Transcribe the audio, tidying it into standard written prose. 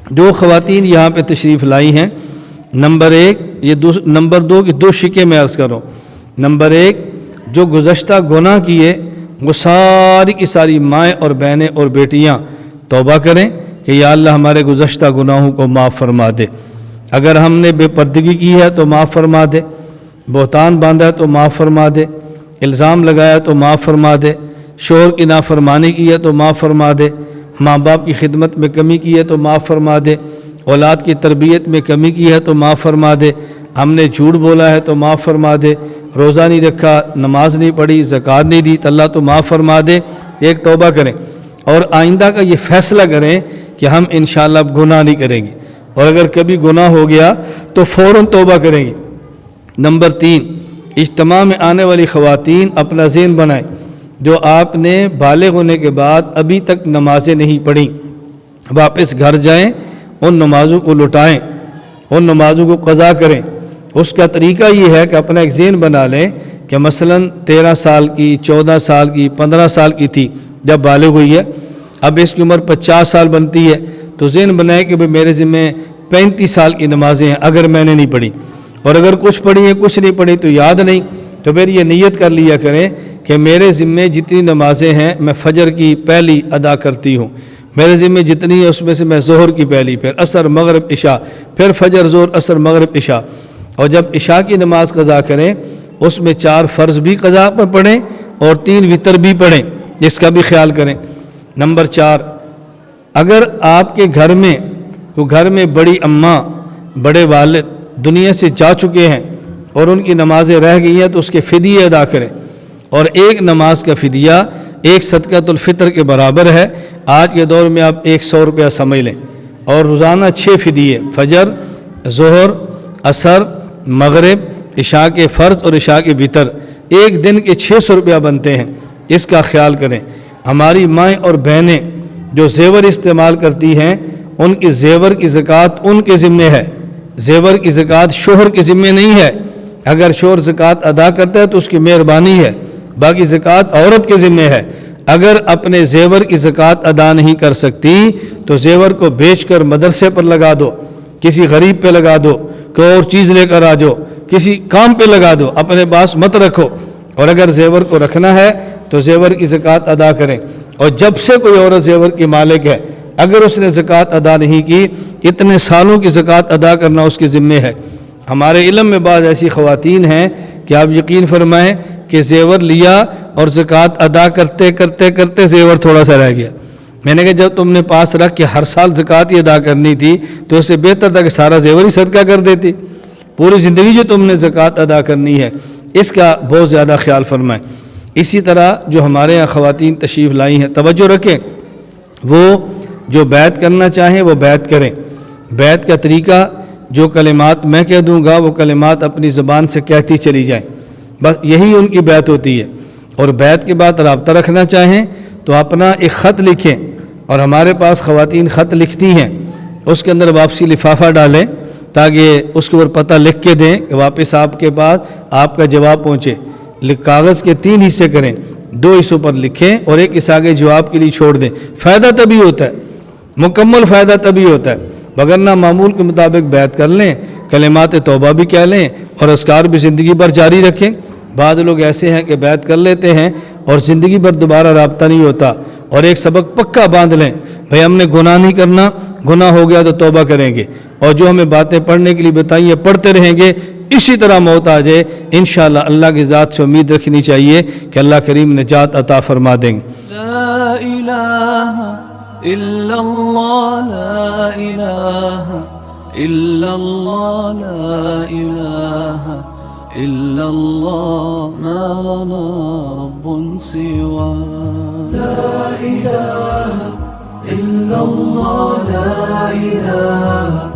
جو خواتین یہاں پہ تشریف لائی ہیں، نمبر ایک نمبر دو کی دو شکے میں عرض کروں۔ نمبر ایک، جو گزشتہ گناہ کیے وہ ساری کی ساری مائیں اور بہنیں اور بیٹیاں توبہ کریں کہ یا اللہ ہمارے گزشتہ گناہوں کو معاف فرما دے۔ اگر ہم نے بے پردگی کی ہے تو معاف فرما دے، بہتان باندھا ہے تو معاف فرما دے، الزام لگایا تو معاف فرما دے، شوہر کی نافرمانی کی ہے تو معاف فرما دے، ماں باپ کی خدمت میں کمی کی ہے تو معاف فرما دے، اولاد کی تربیت میں کمی کی ہے تو معاف فرما دے، ہم نے جھوٹ بولا ہے تو معاف فرما دے، روزہ نہیں رکھا، نماز نہیں پڑھی، زکوٰۃ نہیں دی تو اللہ تو معاف فرما دے۔ ایک توبہ کریں اور آئندہ کا یہ فیصلہ کریں کہ ہم انشاءاللہ اب گناہ نہیں کریں گے، اور اگر کبھی گناہ ہو گیا تو فوراً توبہ کریں گے۔ نمبر تین، اجتماع میں آنے والی خواتین اپنا ذہن بنائیں، جو آپ نے بالغ ہونے کے بعد ابھی تک نمازیں نہیں پڑھیں، واپس گھر جائیں، ان نمازوں کو لٹائیں، ان نمازوں کو قضا کریں۔ اس کا طریقہ یہ ہے کہ اپنا ایک ذہن بنا لیں کہ مثلاً 13 سال کی، 14 سال کی، 15 سال کی تھی جب بالغ ہوئی ہے، اب اس کی عمر 50 سال بنتی ہے، تو ذہن بنائے کہ میرے ذمہ 35 سال کی نمازیں ہیں اگر میں نے نہیں پڑھی، اور اگر کچھ پڑھی ہیں کچھ نہیں پڑھی تو یاد نہیں، تو پھر یہ نیت کر لیا کریں کہ میرے ذمہ جتنی نمازیں ہیں میں فجر کی پہلی ادا کرتی ہوں، میرے ذمہ جتنی ہے اس میں سے میں ظہر کی پہلی، پھر عصر مغرب عشاء، پھر فجر ظہر عصر مغرب عشاء، اور جب عشاء کی نماز قضا کریں اس میں 4 فرض بھی قضا پر پڑھیں اور 3 وتر بھی پڑھیں، اس کا بھی خیال کریں۔ نمبر 4، اگر آپ کے گھر میں بڑی اماں، بڑے والد دنیا سے جا چکے ہیں اور ان کی نمازیں رہ گئی ہیں تو اس کے فدیے ادا کریں، اور ایک نماز کا فدیہ ایک صدقۃ الفطر کے برابر ہے۔ آج کے دور میں آپ 100 روپیہ سمجھ لیں، اور روزانہ 6 فدیے، فجر، ظہر، عصر، مغرب، عشاء کے فرض اور عشاء کے وتر، ایک دن کے 600 روپیہ بنتے ہیں، اس کا خیال کریں۔ ہماری مائیں اور بہنیں جو زیور استعمال کرتی ہیں ان کی زیور کی زکوٰۃ ان کے ذمے ہے، زیور کی زکوٰۃ شوہر کے ذمے نہیں ہے۔ اگر شوہر زکوٰۃ ادا کرتا ہے تو اس کی مہربانی ہے، باقی زکوٰۃ عورت کے ذمے ہے۔ اگر اپنے زیور کی زکوٰۃ ادا نہیں کر سکتی تو زیور کو بیچ کر مدرسے پر لگا دو، کسی غریب پہ لگا دو، کوئی اور چیز لے کر آ جاؤ، کسی کام پہ لگا دو، اپنے پاس مت رکھو۔ اور اگر زیور کو رکھنا ہے تو زیور کی زکوٰۃ ادا کریں، اور جب سے کوئی عورت زیور کی مالک ہے اگر اس نے زکوٰۃ ادا نہیں کی، اتنے سالوں کی زکوٰۃ ادا کرنا اس کے ذمے ہے۔ ہمارے علم میں بعض ایسی خواتین ہیں کہ آپ یقین فرمائیں کہ زیور لیا اور زکوٰۃ ادا کرتے کرتے کرتے زیور تھوڑا سا رہ گیا۔ میں نے کہا جب تم نے پاس رکھ کے ہر سال زکوٰۃ ہی ادا کرنی تھی تو اس سے بہتر تھا کہ سارا زیور ہی صدقہ کر دیتی، پوری زندگی جو تم نے زکوٰۃ ادا کرنی ہے اس کا بہت زیادہ خیال فرمائیں۔ اسی طرح جو ہمارے یہاں خواتین تشریف لائی ہیں توجہ رکھیں، وہ جو بیعت کرنا چاہیں وہ بیعت کریں۔ بیعت کا طریقہ جو کلمات میں کہہ دوں گا وہ کلمات اپنی زبان سے کہتی چلی جائیں، بس یہی ان کی بیعت ہوتی ہے۔ اور بیعت کے بعد رابطہ رکھنا چاہیں تو اپنا ایک خط لکھیں، اور ہمارے پاس خواتین خط لکھتی ہیں، اس کے اندر واپسی لفافہ ڈالیں تاکہ اس کے اوپر پتہ لکھ کے دیں کہ واپس آپ کے پاس آپ کا جواب پہنچے۔ کاغذ کے 3 حصے کریں، 2 حصوں پر لکھیں اور ایک حصہ آگے جواب کے لیے چھوڑ دیں۔ فائدہ تبھی ہوتا ہے، مکمل فائدہ تبھی ہوتا ہے، وگرنہ معمول کے مطابق بیعت کر لیں، کلمات توبہ بھی کہہ لیں اور اذکار بھی زندگی بھر جاری رکھیں۔ بعض لوگ ایسے ہیں کہ بیعت کر لیتے ہیں اور زندگی بھر دوبارہ رابطہ نہیں ہوتا، اور ایک سبق پکا باندھ لیں، بھئی ہم نے گناہ نہیں کرنا، گناہ ہو گیا تو توبہ کریں گے، اور جو ہمیں باتیں پڑھنے کے لیے بتائیں پڑھتے رہیں گے، اسی طرح موت آ جائے انشاءاللہ اللہ کی ذات سے امید رکھنی چاہیے کہ اللہ کریم نجات عطا فرما دیں گے۔ لا الہ الا اللہ، لا الہ الا اللہ، لا الہ الا اللہ، ما لنا رب سوا۔ لا الہ الا اللہ، لا الہ